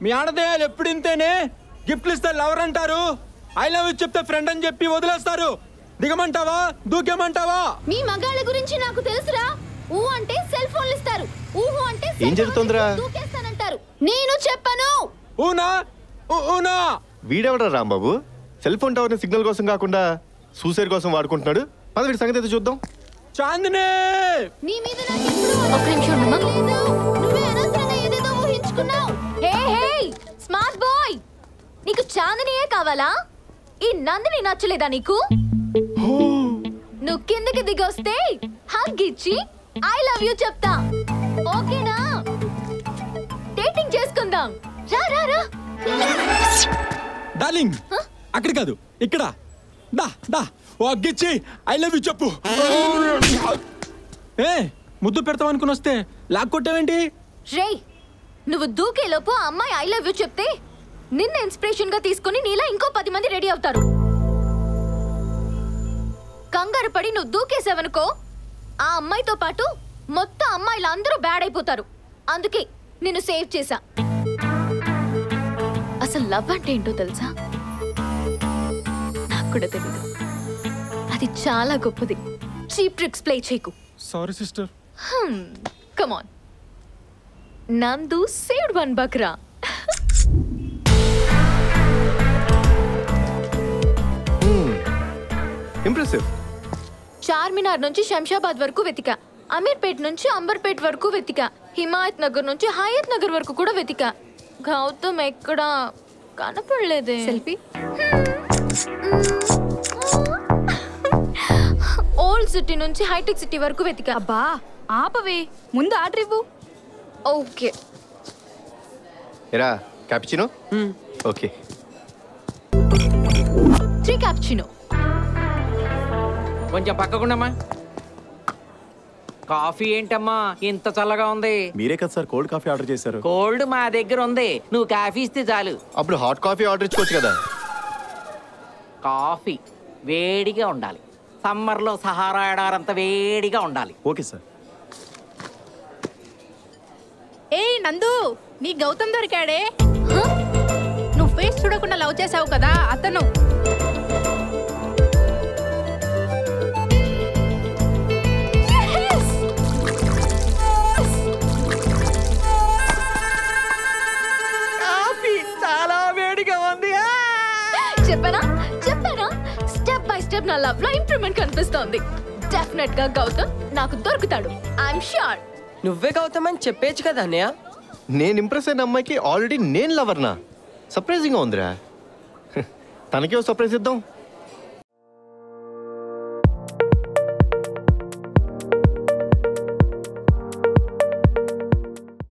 మీ ఆడదేయాలు ఎప్పుడు ఇంతేనే. గిఫ్ట్లు ఇస్తే లవర్ అంటారు, ఐ లవ్ యూ చెప్తే ఫ్రెండ్ అని చెప్పి వదిలేస్తారు. దిగమంటావా దూకేమంటావా? మీ మగాళ్ళ గురించి నాకు తెలుసురా. ఊ అంటే సెల్ ఫోన్లు ఇస్తారు, ఊహు అంటే ఏం జరుగుతుందిరా? దూకేస్తానంటారు. నేను చెప్పను. ఊనా ఊనా. వీడెవడా రాంబాబు? సెల్ ఫోన్ టవర్ ని సిగ్నల్ కోసం కాకుండా సూసైడ్ కోసం వాడుకుంటున్నాడు. పద వీడి సంగతి అయితే చూద్దాం. చాందిని, నీ మీద నాకు ఎప్పుడు ఒక నిమిషం ఉండమ్మా. నువ్వే అనవసరంగా ఏదేదో ఊహించుకున్నావు. హే హే స్మార్ట్ బాయ్, నీకు చాందినియే కావాలా? ఈ నందిని నచ్చలేదా నీకు? నువ్వు కిందకి దిగొస్తే హగ్ ఇచ్చి ఐ లవ్ యూ చెప్తా. ఓకేనా? డేటింగ్ చేసుకుందాం. రా రా రా. డార్లింగ్ అక్కడ కాదు ఇక్కడ. దా దా ఓ అగ్గిచ్చి ఐ లవ్ యూ చెప్పు. ఏ ముద్దు పెడతావు అనుకుని వస్తే లాక్ కొట్టావేంటి? రేయ్, నువ్వు దూకేలోపు ఆ అమ్మాయి ఐ లవ్ యూ చెప్తే నిన్న ఇన్స్పిరేషన్ గా తీసుకుని నీలా ఇంకో 10 మంది రెడీ అవుతారు. కంగారు పడి నువ్వు దూకేసావనుకో, ఆ అమ్మాయితో పాటు మొత్తం అమ్మాయిలు అందరూ బ్యాడ్ అయిపోతారు. అందుకే నిన్ను సేవ్ చేశా. అసలు లవ్ అంటే ఏంటో తెలుసా? నాకు కూడా తెలీదు. అది చాలా గొప్పది. చీప్ ట్రిక్స్ ప్లే చేయకు. Sorry sister. Come on. నందు saved one Bakra. Impressive. Charminar నుంచి శంషాబాద్ వరకు వెతికా, అమీర్పేట్ నుంచి అంబర్పేట్ వరకు వెతికా, హిమాయత్ నగర్ నుంచి హయత్ నగర్ వరకు కూడా వెతికా. గౌతమ్ ఎక్కడా కనపడలేదే. సెల్ఫీ. ఓల్డ్ సిటీ నుంచి హైటెక్ సిటీ వరకు వెతికా. అబ్బా ఆపవే, ముందు ఆర్డర్ ఇవ్వు. ఓకే. ఎరా క్యాపుచినో? ఓకే. 3 క్యాపుచినో. కొంచెం పక్కకుండమ్మా. కాఫీ ఏంటమ్మా ఇంత చల్లగా ఉంది? మీరే కదా సార్ కోల్డ్ కాఫీ ఆర్డర్ చేశారు. కోల్డ్ మా దగ్గర ఉంది, నువ్వు కాఫీ ఇస్తే చాలు. అప్పుడు హాట్ కాఫీ ఆర్డర్ ఇచ్చుకోవచ్చు కదా. కాఫీ వేడిగా ఉండాలి, సమ్మర్లో సహారా ఎడారంత వేడిగా ఉండాలి. Okay sir. ఏయ్ నందు, నీ గౌతమ్ దొరికాడే. నువ్వు ఫేస్ చూడకుండా లవ్ చేసావు కదా అతను. కాఫీ చాలా వేడిగా ఉంది. చెప్పనా చెప్పనా, స్టెప్ బై స్టెప్ నా లవ్ లో ఇంప్రూవ్మెంట్ కనిపిస్తోంది. డెఫినెట్ గా గౌతమ్ నాకు దొరుకుతాడు. I'm sure. నువ్వే గౌతమ్ అని చెప్పేచ్చు కదా అన్నయ్య. నేను ఇంప్రెస్ అయిన అమ్మాయికి ఆల్రెడీ నేను లవర్నా? సర్ప్రైజింగ్ గా ఉందిరా. తనకే సర్ప్రైజ్ ఇద్దాం.